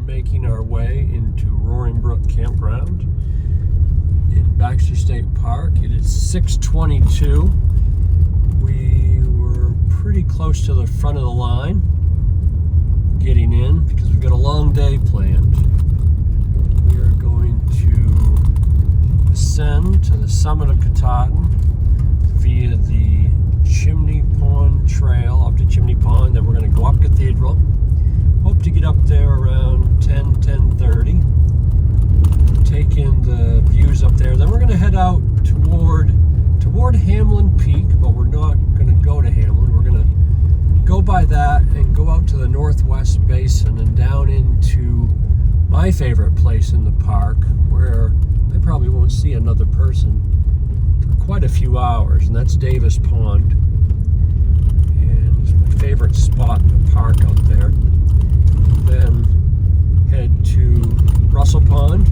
making our way into Roaring Brook Campground in Baxter State Park. It is 6:22. We were pretty close to the front of the line getting in because we've got a long day planned. We are going to ascend to the summit of Katahdin via the Chimney Pond Trail up to Chimney Pond. Then we're going to go up Cathedral. Hope to get up there around 10:30. Take in the views up there. Then we're going to head out toward Hamlin Peak, but we're not going to go to Hamlin. We're going to go by that and go out to the Northwest Basin and down into my favorite place in the park, where I probably won't see another person for quite a few hours, and that's Davis Pond. And it's my favorite spot in the park out there. Then head to Russell Pond,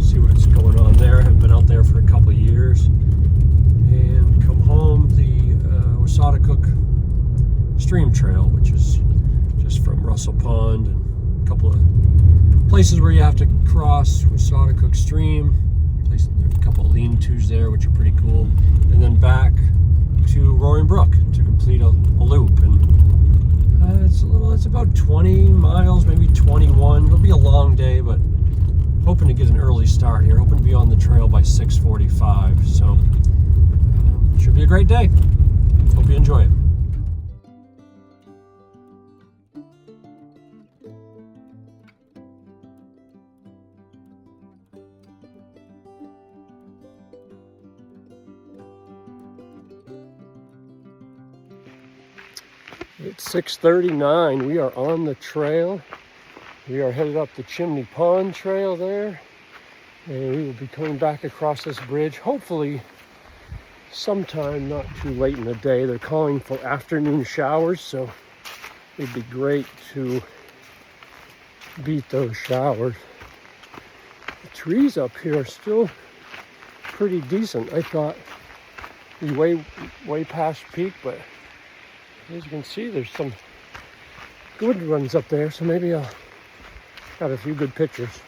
see what's going on there. I haven't been out there for a couple of years. And come home the Wassataquoik stream trail, which is just from Russell Pond, and a couple of places where you have to cross Wassataquoik stream. There's a couple of lean-tos there, which are pretty cool. And then back to Roaring Brook to complete a loop. And it's about 20 miles, maybe 21. It'll be a long day, but hoping to get an early start here. Hoping to be on the trail by 6:45. So should be a great day. Hope you enjoy it. It's 6:39. We are on the trail. We are headed up the Chimney Pond Trail there, and we will be coming back across this bridge, hopefully sometime not too late in the day. They're calling for afternoon showers, so it'd be great to beat those showers. The trees up here are still pretty decent. I thought we'd be way past peak, but as you can see, there's some good ones up there, so maybe I'll got a few good pictures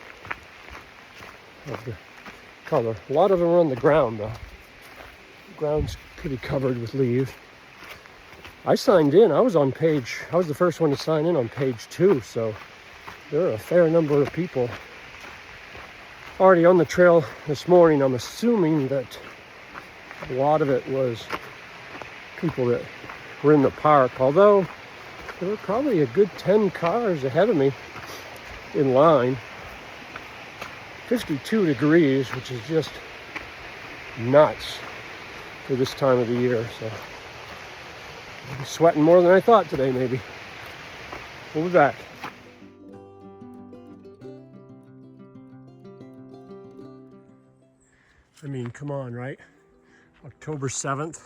of the color. A lot of them are on the ground, though. The ground's pretty covered with leaves. I signed in. I was the first one to sign in on page 2, so there are a fair number of people already on the trail this morning. I'm assuming that a lot of it was people that were in the park, although there were probably a good 10 cars ahead of me in line. 52 degrees, which is just nuts for this time of the year. So I'm sweating more than I thought today, maybe. We'll be back. I mean, come on, right? October 7th.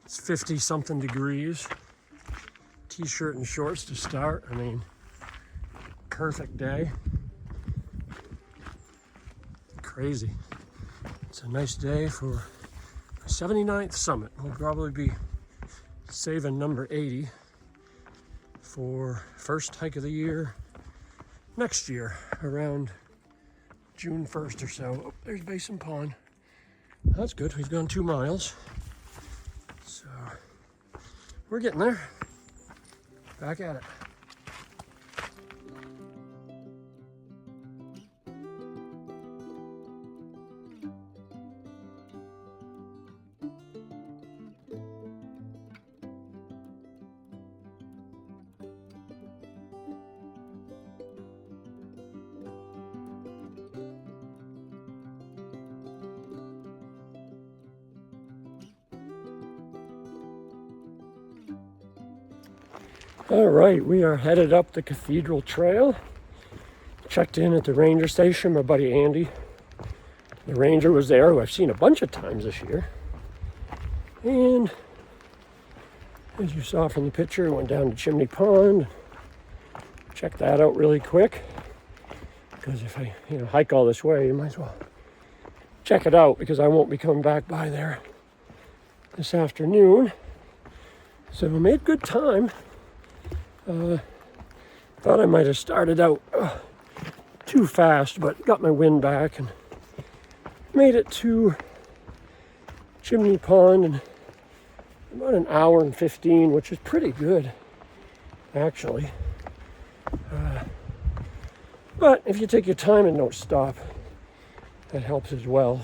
It's 50 something degrees. T-shirt and shorts to start. I mean, perfect day. Crazy. It's a nice day for a 79th summit. We'll probably be saving number 80 for first hike of the year next year, around June 1st or so. Oh, there's Basin Pond. That's good. We've gone 2 miles. So we're getting there. Back at it. All right, we are headed up the Cathedral Trail. Checked in at the ranger station. My buddy Andy, the ranger, was there, who I've seen a bunch of times this year. And as you saw from the picture, went down to Chimney Pond. Check that out really quick, because if I hike all this way, you might as well check it out, because I won't be coming back by there this afternoon. So I made good time. Thought I might have started out too fast, but got my wind back and made it to Chimney Pond in about an hour and 15, which is pretty good, actually. But if you take your time and don't stop, that helps as well.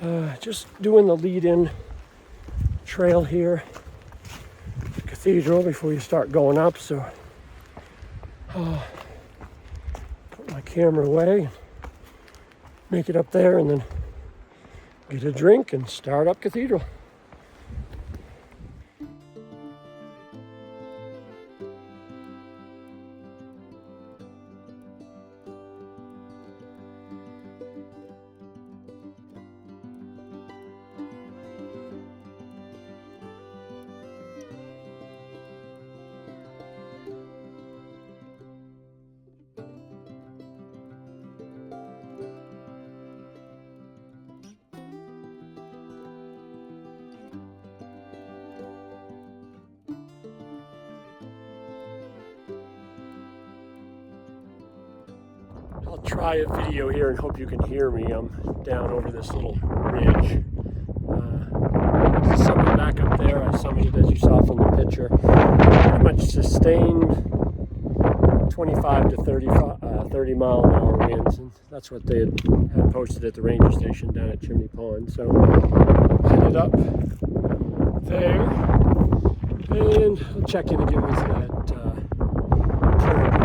So, just doing the lead-in trail here, the cathedral, before you start going up. So, put my camera away, make it up there, and then get a drink and start up cathedral. I'll try a video here and hope you can hear me. I'm down over this little ridge. There's a summit back up there. I summited, as you saw from the picture. Pretty much sustained 25 to 30 mile an hour winds. And that's what they had posted at the ranger station down at Chimney Pond. So headed up there, and I'll check in again with that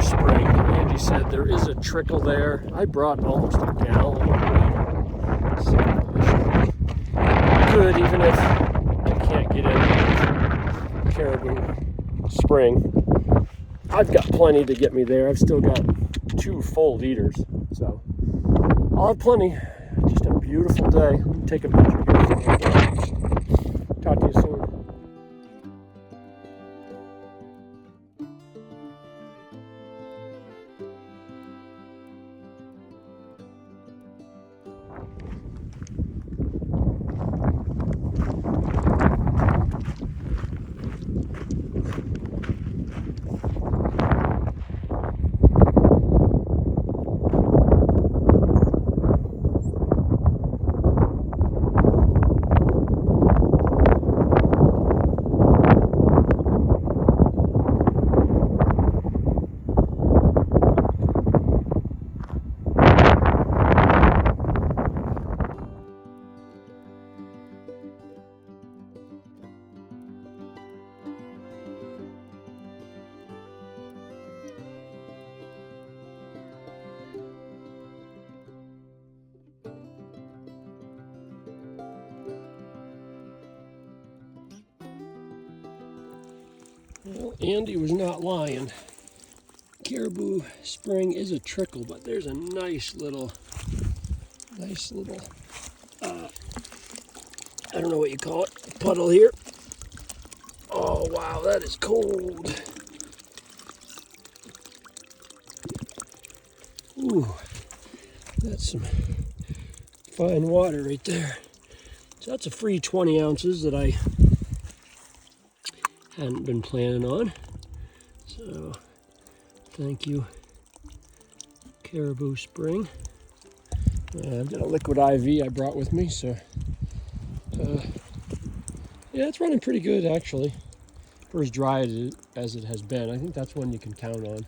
spring. Andy said there is a trickle there. I brought almost a gallon of water, so I should be good even if I can't get in Caribou Spring. I've got plenty to get me there. I've still got 2 full liters, so I'll have plenty. Just a beautiful day. Let me take a picture here. Talk to you soon. Well, Andy was not lying. Caribou Spring is a trickle, but there's a nice little, I don't know what you call it, puddle here. Oh wow, that is cold. Ooh, that's some fine water right there. So that's a free 20 ounces that I hadn't been planning on. So thank you, Caribou Spring. I've got a liquid IV I brought with me, so yeah, it's running pretty good actually. For as dry as it has been, I think that's one you can count on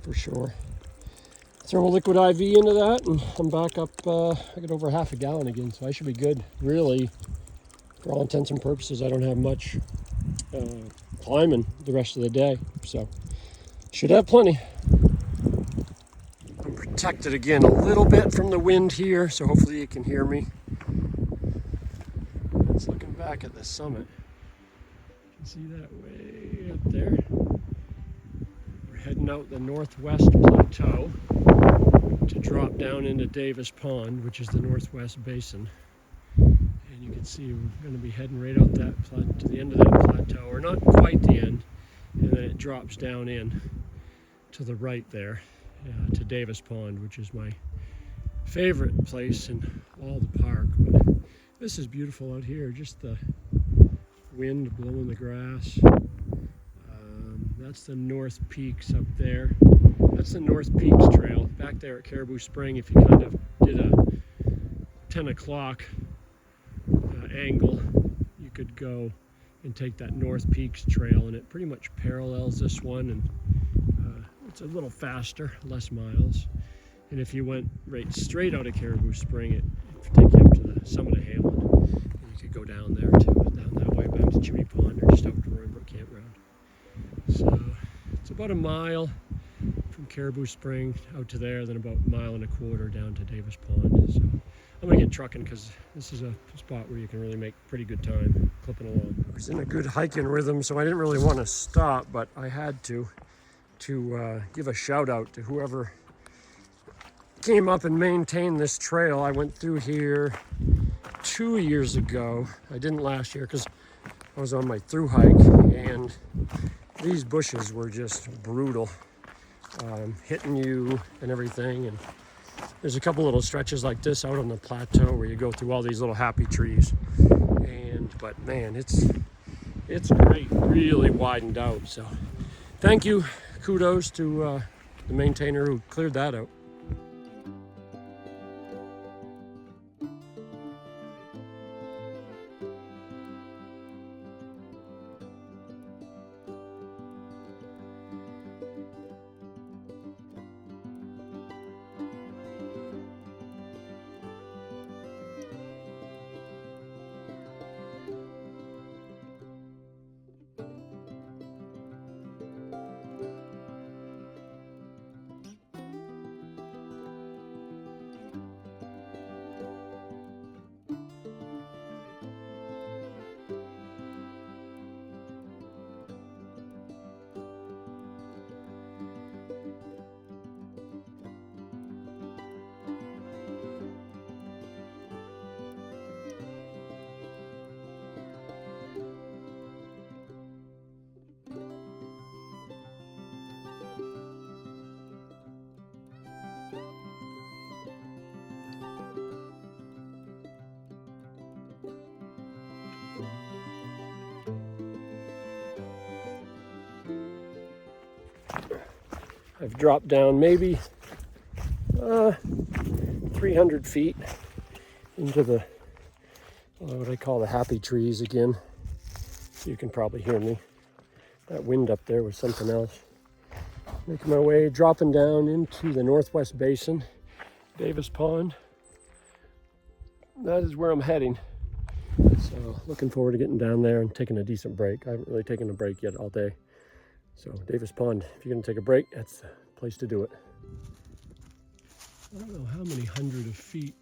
for sure. Throw a liquid IV into that, and I'm back up. I got over half a gallon again, so I should be good. Really, for all intents and purposes, I don't have much climbing the rest of the day, so should have plenty. I'm protected again a little bit from the wind here, so hopefully you can hear me. It's looking back at the summit. You can see that way up there. We're heading out the Northwest Plateau to drop down into Davis Pond, which is the Northwest Basin. And you can see we're going to be heading right out that to the end of that plateau, or not quite the end, and then it drops down in to the right there to Davis Pond, which is my favorite place in all the park. But this is beautiful out here, just the wind blowing the grass. That's the North Peaks up there. That's the North Peaks Trail. Back there at Caribou Spring, if you kind of did a 10 o'clock angle, you could go and take that North Peaks Trail, and it pretty much parallels this one, and it's a little faster, less miles. And if you went right straight out of Caribou Spring, it would take you up to the summit of Hamlin. And you could go down there too, down that way back to Chimney Pond or just out to Roaring Brook Campground. So it's about a mile from Caribou Spring out to there, then about a mile and a quarter down to Davis Pond. So I'm gonna get trucking because this is a spot where you can really make pretty good time clipping along. I was in a good hiking rhythm, so I didn't really want to stop, but I had to give a shout out to whoever came up and maintained this trail. I went through here 2 years ago. I didn't last year because I was on my through hike, and these bushes were just brutal, hitting you and everything. And there's a couple little stretches like this out on the plateau where you go through all these little happy trees. But man, it's great, really widened out. So thank you, kudos to the maintainer who cleared that out. I've dropped down maybe 300 feet into the what I call the happy trees again. You can probably hear me. That wind up there was something else. Making my way, dropping down into the Northwest Basin, Davis Pond. That is where I'm heading. So looking forward to getting down there and taking a decent break. I haven't really taken a break yet all day. So Davis Pond, if you're gonna take a break, that's the place to do it. I don't know how many hundred of feet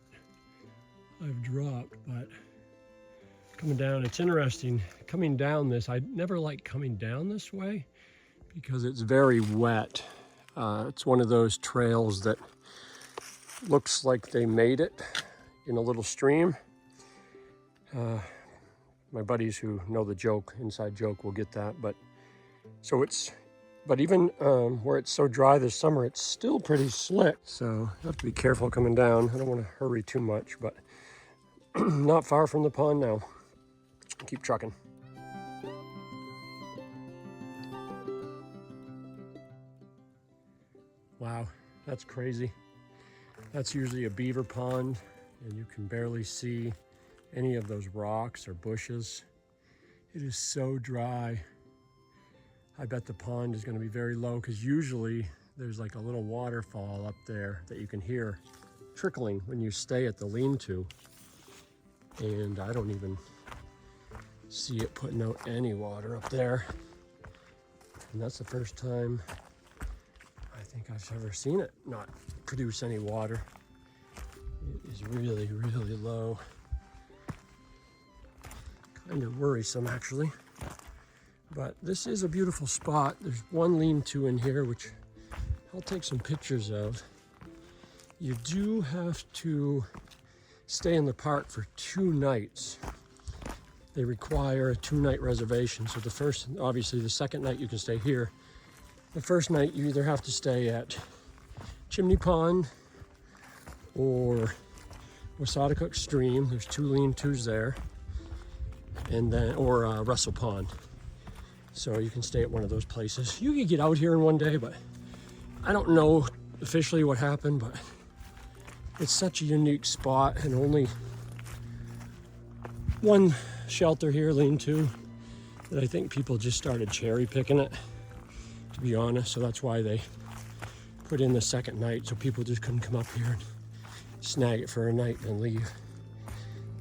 I've dropped, but coming down, it's interesting. Coming down this, I never like coming down this way because it's very wet. It's one of those trails that looks like they made it in a little stream. My buddies who know the joke, inside joke, will get that, but even where it's so dry this summer, it's still pretty slick. So you have to be careful coming down. I don't want to hurry too much, but not far from the pond now. Keep trucking. Wow, that's crazy. That's usually a beaver pond, and you can barely see any of those rocks or bushes. It is so dry. I bet the pond is going to be very low because usually there's like a little waterfall up there that you can hear trickling when you stay at the lean-to. And I don't even see it putting out any water up there. And that's the first time I think I've ever seen it not produce any water. It is really, really low. Kind of worrisome, actually. But this is a beautiful spot. There's one lean-to in here, which I'll take some pictures of. You do have to stay in the park for 2 nights. They require a 2-night reservation. So obviously the second night you can stay here. The first night you either have to stay at Chimney Pond or Wassataquoik Stream. There's 2 lean-tos there. And then, or Russell Pond. So you can stay at one of those places. You could get out here in one day, but I don't know officially what happened, but it's such a unique spot and only one shelter here, lean-to, that I think people just started cherry picking it, to be honest. So that's why they put in the second night, so people just couldn't come up here and snag it for a night and leave.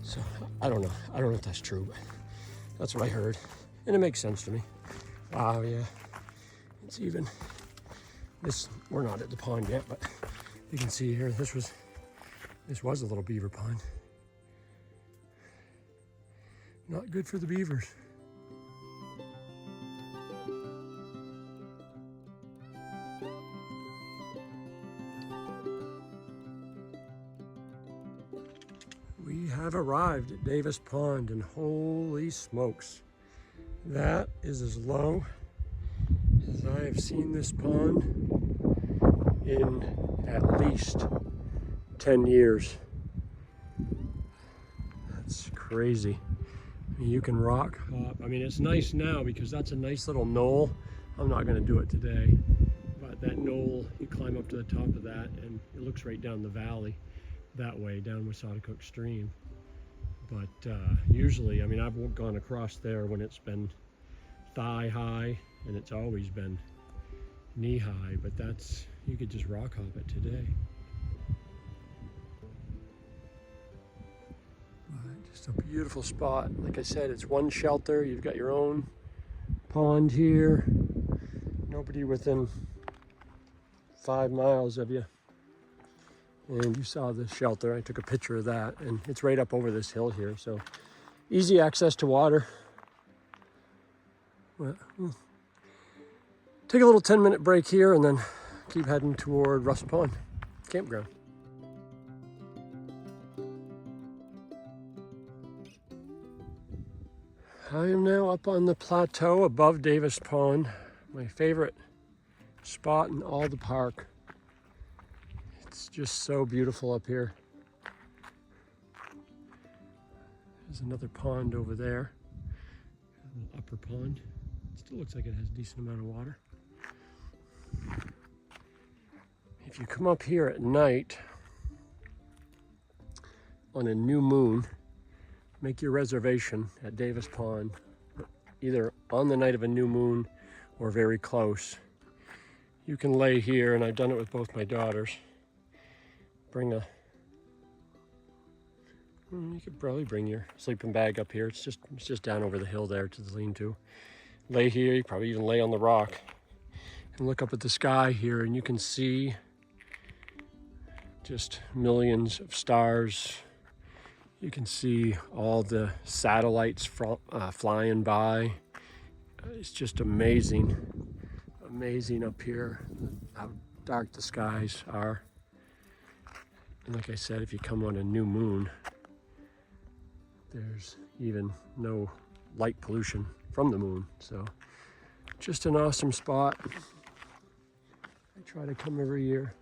So I don't know if that's true, but that's what I heard, and it makes sense to me. Wow, yeah, it's even this. We're not at the pond yet, but you can see here this was a little beaver pond. Not good for the beavers. We have arrived at Davis Pond, and holy smokes, that is as low as I have seen this pond in at least 10 years. That's crazy. I mean, you can rock hop. I mean, it's nice now because that's a nice little knoll. I'm not going to do it today, but that knoll, you climb up to the top of that and it looks right down the valley that way, down Wassataquoik stream. But usually, I mean, I've gone across there when it's been thigh high, and it's always been knee high, but that's, you could just rock hop it today. Just a beautiful spot. Like I said, it's one shelter. You've got your own pond here. Nobody within 5 miles of you. And you saw the shelter. I took a picture of that, and it's right up over this hill here, so easy access to water. Well, we'll take a little 10-minute break here and then keep heading toward Russell Pond Campground. I am now up on the plateau above Davis Pond, my favorite spot in all the park. It's just so beautiful up here. There's another pond over there, a little upper pond. It still looks like it has a decent amount of water. If you come up here at night on a new moon, make your reservation at Davis Pond, either on the night of a new moon or very close. You can lay here, and I've done it with both my daughters. You could probably bring your sleeping bag up here. It's just down over the hill there to the lean-to. Lay here, you probably even lay on the rock and look up at the sky here, and you can see just millions of stars. You can see all the satellites flying by. It's just amazing up here how dark the skies are. And like I said, if you come on a new moon, there's even no light pollution from the moon. So just an awesome spot. I try to come every year.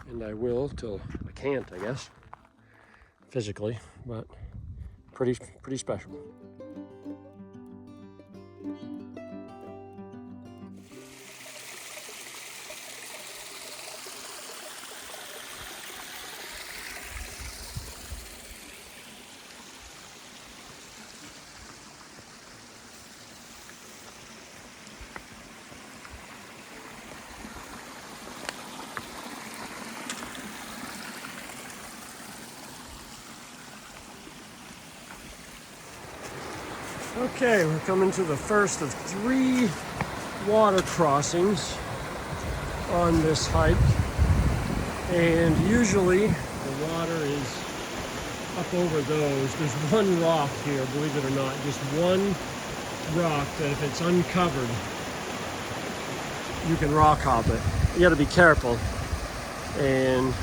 And I will till I can't, I guess, physically, but pretty special. Okay, we're coming to the first of 3 water crossings on this hike, and usually the water is up over those. There's one rock here, believe it or not, just one rock that if it's uncovered, you can rock hop it. You got to be careful, and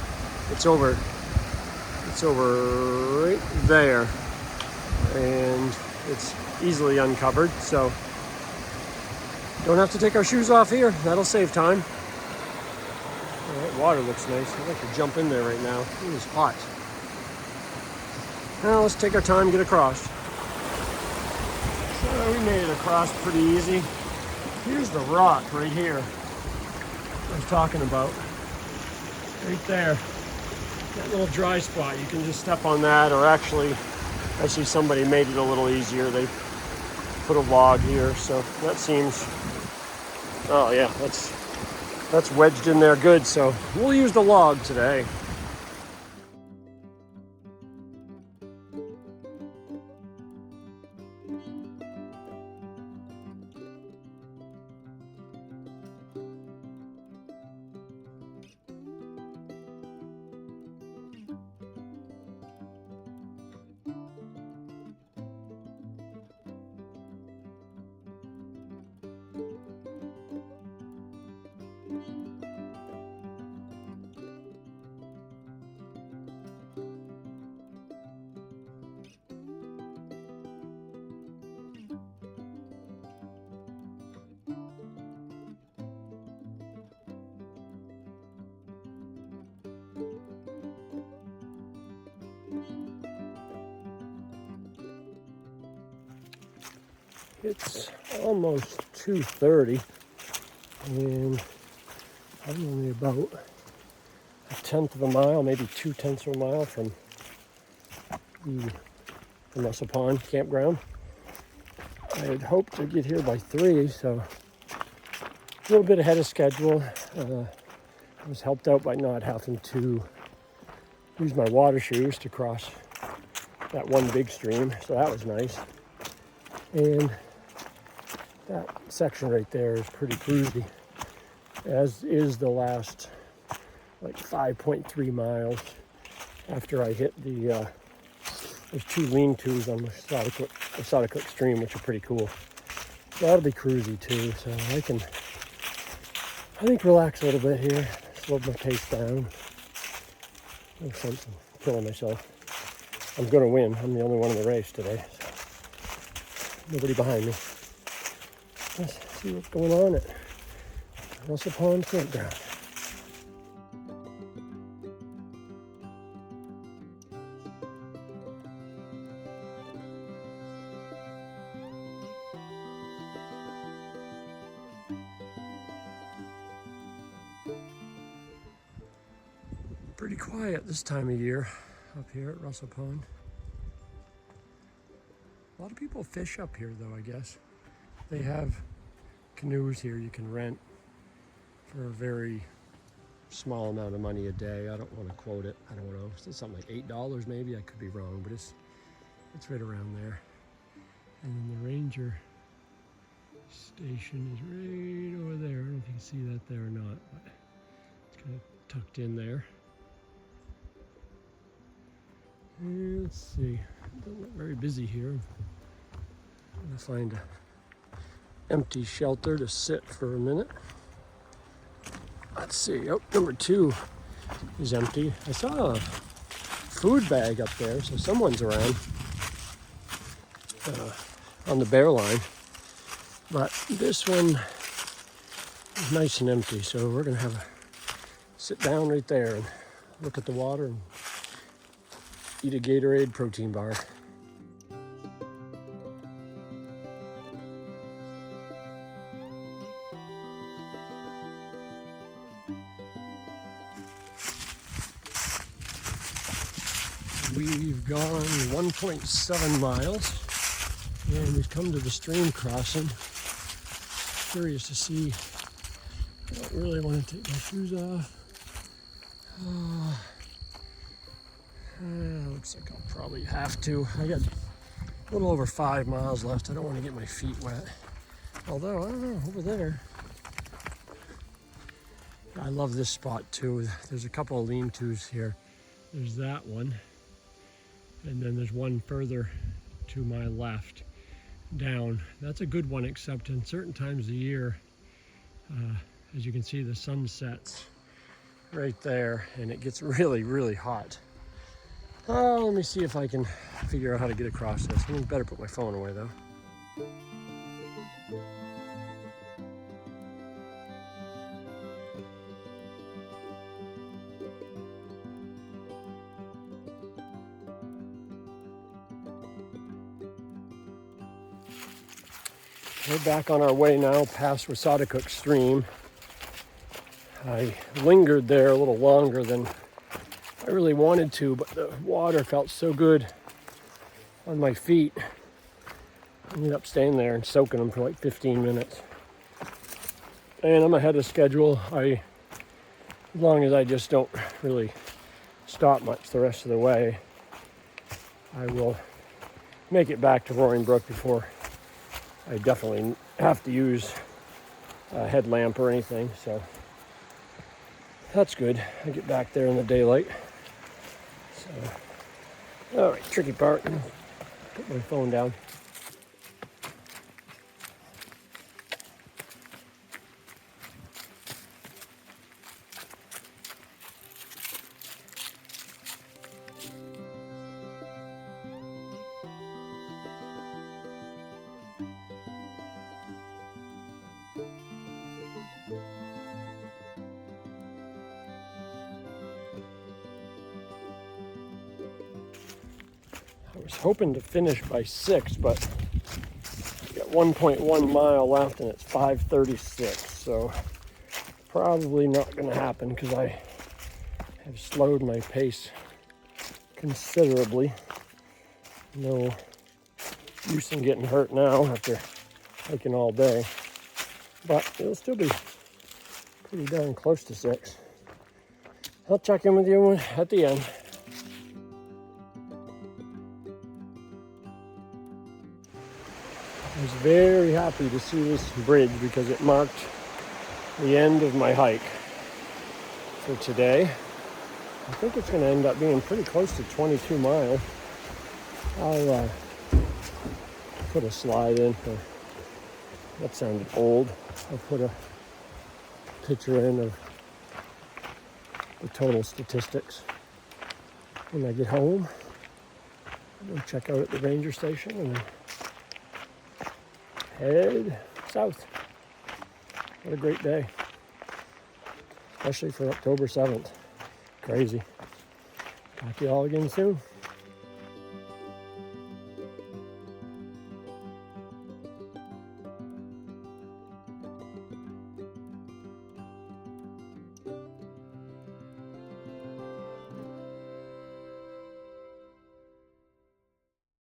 it's over right there, and it's easily uncovered, so don't have to take our shoes off here. That'll save time. All right, water looks nice. I'd like to jump in there right now. It is hot. Now let's take our time, get across. So we made it across pretty easy. Here's the rock right here I was talking about. Right there. That little dry spot. You can just step on that, or actually, I see somebody made it a little easier. They put a log here, so that seems, oh yeah, that's wedged in there good, so we'll use the log today. It's almost 2:30, and I'm only about a tenth of a mile, maybe 2/10 of a mile from the Pond Campground. I had hoped to get here by 3, so a little bit ahead of schedule. I was helped out by not having to use my water shoes to cross that one big stream, so that was nice. And that section right there is pretty cruisy, as is the last like 5.3 miles after I hit the there's 2 lean-tos on the Wassataquoik stream, which are pretty cool. So that'll be cruisy too, so I think relax a little bit here, slow my pace down. No sense in killing myself. I'm gonna win. I'm the only one in the race today, so nobody behind me. Let's see what's going on at Pond Campground. Pretty quiet this time of year up here at Russell Pond. A lot of people fish up here though, I guess. They have canoes here you can rent for a very small amount of money a day. I don't want to quote it. I don't know. It's something like $8 maybe. I could be wrong, but it's right around there. And then the ranger station is right over there. I don't know if you can see that there or not, but it's kind of tucked in there. And let's see. Doesn't look very busy here. I'm gonna find a empty shelter to sit for a minute. Let's see. Oh, number 2 is empty. I saw a food bag up there, so someone's around on the bear line. But this one is nice and empty, so we're gonna have a sit down right there and look at the water and eat a Gatorade protein bar. We've gone 1.7 miles and we've come to the stream crossing. Curious to see. I don't really want to take my shoes off. Looks like I'll probably have to. I got a little over 5 miles left. I don't want to get my feet wet. Although, I don't know, over there. I love this spot too. There's a couple of lean-tos here. There's that one. And then there's one further to my left down. That's a good one, except in certain times of the year, as you can see, the sun sets right there and it gets really, really hot. Let me see if I can figure out how to get across this. I better put my phone away though. We're back on our way now past Wassataquoik stream. I lingered there a little longer than I really wanted to, but the water felt so good on my feet. I ended up staying there and soaking them for like 15 minutes. And I'm ahead of schedule. As long as I just don't really stop much the rest of the way, I will make it back to Roaring Brook before I definitely have to use a headlamp or anything. So that's good. I get back there in the daylight. So, all right, tricky part. Put my phone down. I was hoping to finish by 6, but I got 1.1 mile left and it's 5:36, so probably not going to happen because I have slowed my pace considerably. No use in getting hurt now after hiking all day, but it'll still be pretty darn close to 6. I'll check in with you at the end. I was very happy to see this bridge because it marked the end of my hike for today. I think it's going to end up being pretty close to 22 miles. I'll put a slide in for, that sounded old. I'll put a picture in of the total statistics when I get home. I'll go check out at the ranger station and head south. What a great day, especially for October 7th. Crazy. Talk to you all again soon.